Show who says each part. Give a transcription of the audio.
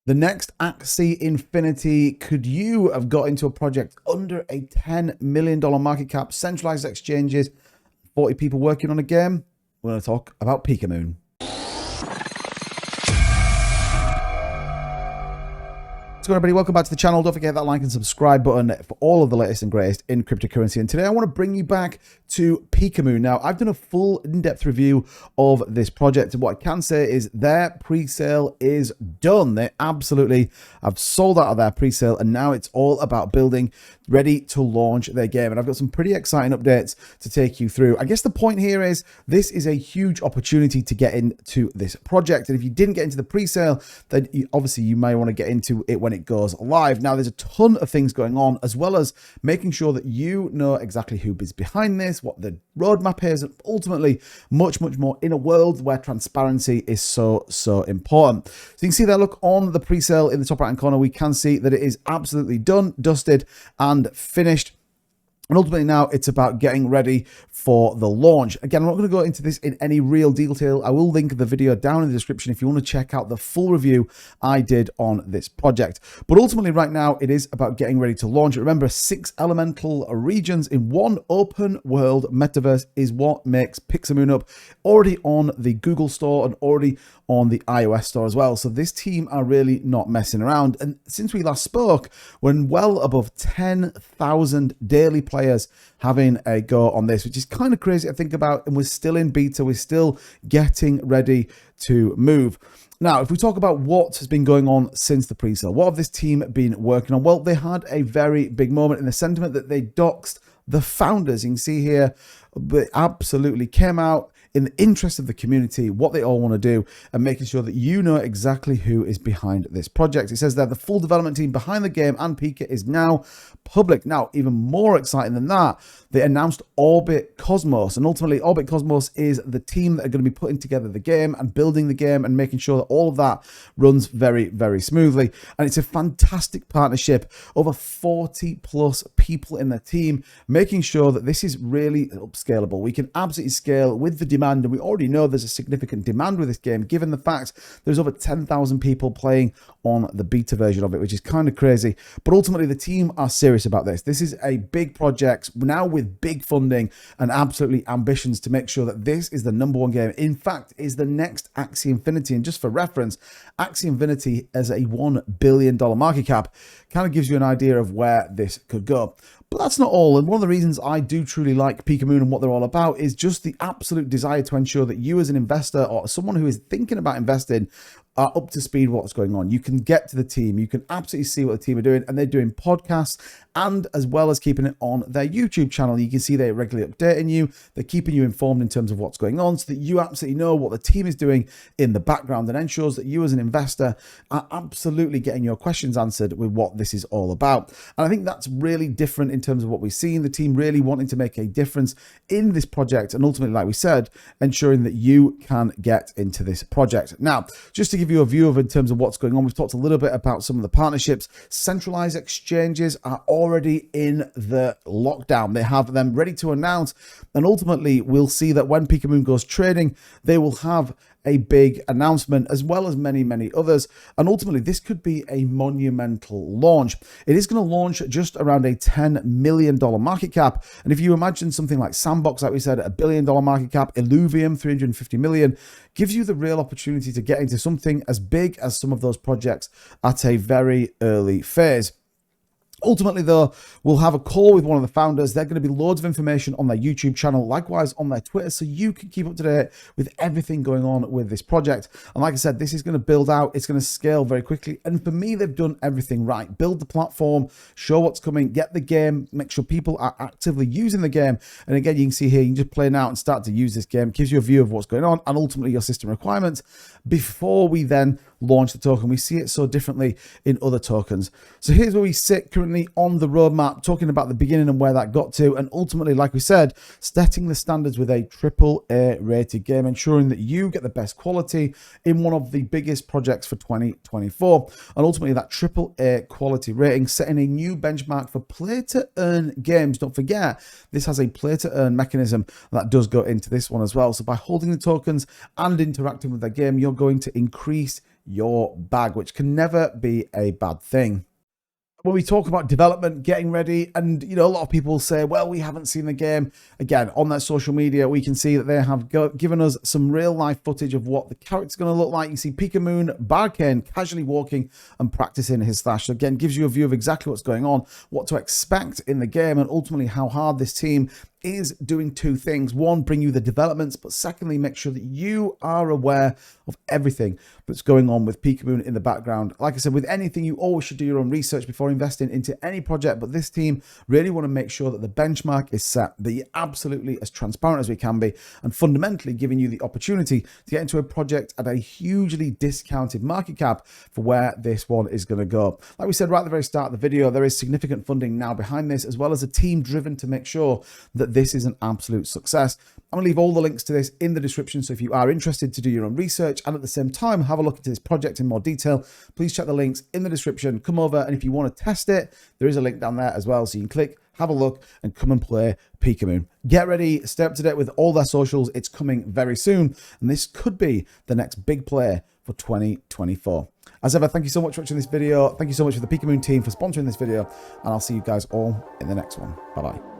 Speaker 1: The next Axie Infinity. Could you have got into a project under a $10 million market cap, centralized exchanges, 40 people working on a game? We're going to talk about Pika. What's going on, everybody? Welcome back to the channel. Don't forget that like and subscribe button for all of the latest and greatest in cryptocurrency. And today I want to bring you back to Pika. Now, I've done a full in-depth review of this project, and what I can say is their pre-sale is done. They absolutely have sold out of their pre-sale, and now it's all about building, ready to launch their game. And I've got some pretty exciting updates to take you through. I guess the point here is this is a huge opportunity to get into this project. And if you didn't get into the pre-sale, then obviously you may want to get into it when it goes live. Now, there's a ton of things going on, as well as making sure that you know exactly who is behind this, what the roadmap is, and ultimately much more in a world where transparency is so important. So you can see there, look, on the pre-sale in the top right hand corner, we can see that it is absolutely done, dusted, and finished. And ultimately now it's about getting ready for the launch. Again, I'm not going to go into this in any real detail. I will link the video down in the description if you want to check out the full review I did on this project. But ultimately right now it is about getting ready to launch. Remember, 6 elemental regions in one open world metaverse is what makes Pika up. Already on the Google Store and already on the iOS store as well. So this team are really not messing around. And since we last spoke, we're well above 10,000 daily players having a go on this, which is kind of crazy to think about. And we're still in beta. We're still getting ready to move. Now, if we talk about what has been going on since the pre-sale, what have this team been working on? Well, they had a very big moment in the sentiment that they doxed the founders. You can see here, they absolutely came out in the interest of the community, what they all want to do, and making sure that you know exactly who is behind this project. It says that the full development team behind the game and Pika is now public. Now, even more exciting than that, they announced Orbit Cosmos, and ultimately Orbit Cosmos is the team that are going to be putting together the game and building the game and making sure that all of that runs very smoothly. And it's a fantastic partnership, over 40 plus people in the team, making sure that this is really upscalable. We can absolutely scale with the demand, and we already know there's a significant demand with this game, given the fact there's over 10,000 people playing on the beta version of it, which is kind of crazy. But ultimately the team are serious about this. This is a big project now with big funding and absolutely ambitions to make sure that this is the #1 game. In fact, is the next Axie Infinity. And just for reference, Axie Infinity as a $1 billion market cap kind of gives you an idea of where this could go. But that's not all. And one of the reasons I do truly like Pika and what they're all about is just the absolute desire to ensure that you as an investor or someone who is thinking about investing are up to speed with what's going on. You can get to the team. You can absolutely see what the team are doing, and they're doing podcasts and as well as keeping it on their YouTube channel. You can see they're regularly updating you. They're keeping you informed in terms of what's going on so that you absolutely know what the team is doing in the background, and ensures that you as an investor are absolutely getting your questions answered with what this is all about. And I think that's really different in terms of what we've seen, the team really wanting to make a difference in this project, and ultimately, like we said, ensuring that you can get into this project. Now, just to give you a view of in terms of what's going on, we've talked a little bit about some of the partnerships. Centralized exchanges are already in the lockdown. They have them ready to announce, and ultimately we'll see that when Pika goes trading, they will have a big announcement, as well as many others. And ultimately this could be a monumental launch. It is going to launch just around a $10 million market cap. And if you imagine something like Sandbox, like we said, a $1 billion market cap, Illuvium 350 million, gives you the real opportunity to get into something as big as some of those projects at a very early phase. Ultimately, though, we'll have a call with one of the founders. There's going to be loads of information on their YouTube channel, likewise on their Twitter, so you can keep up to date with everything going on with this project. And like I said, this is going to build out. It's going to scale very quickly. And for me, they've done everything right. Build the platform, show what's coming, get the game, make sure people are actively using the game. And again, you can see here, you can just play now and start to use this game. It gives you a view of what's going on and ultimately your system requirements before we then launch the token. We see it so differently in other tokens. So here's where we sit currently on the roadmap, talking about the beginning and where that got to, and ultimately, like we said, setting the standards with a AAA rated game, ensuring that you get the best quality in one of the biggest projects for 2024, and ultimately that AAA quality rating, setting a new benchmark for play to earn games. Don't forget, this has a play to earn mechanism that does go into this one as well. So by holding the tokens and interacting with the game, you're going to increase your bag, which can never be a bad thing. When we talk about development, getting ready, and a lot of people say, well, we haven't seen the game. Again, on their social media, we can see that they have given us some real life footage of what the character's going to look like. You see Pika Moon Barcane casually walking and practicing his slash. So again, gives you a view of exactly what's going on, what to expect in the game, and ultimately how hard this team is doing two things. One, bring you the developments, but secondly, make sure that you are aware of everything that's going on with Pika Moon in the background. Like I said, with anything, you always should do your own research before investing into any project, but this team really want to make sure that the benchmark is set, that you're absolutely as transparent as we can be, and fundamentally giving you the opportunity to get into a project at a hugely discounted market cap for where this one is going to go. Like we said right at the very start of the video, there is significant funding now behind this, as well as a team driven to make sure that this is an absolute success. I'm going to leave all the links to this in the description, so if you are interested to do your own research and at the same time have a look into this project in more detail, please check the links in the description. Come over, and if you want to test it, there is a link down there as well, so you can click, have a look, and come and play Pika Moon. Get ready, stay up to date with all their socials. It's coming very soon, and this could be the next big play for 2024. As ever, thank you so much for watching this video. Thank you so much for the Pika Moon team for sponsoring this video, and I'll see you guys all in the next one. Bye-bye.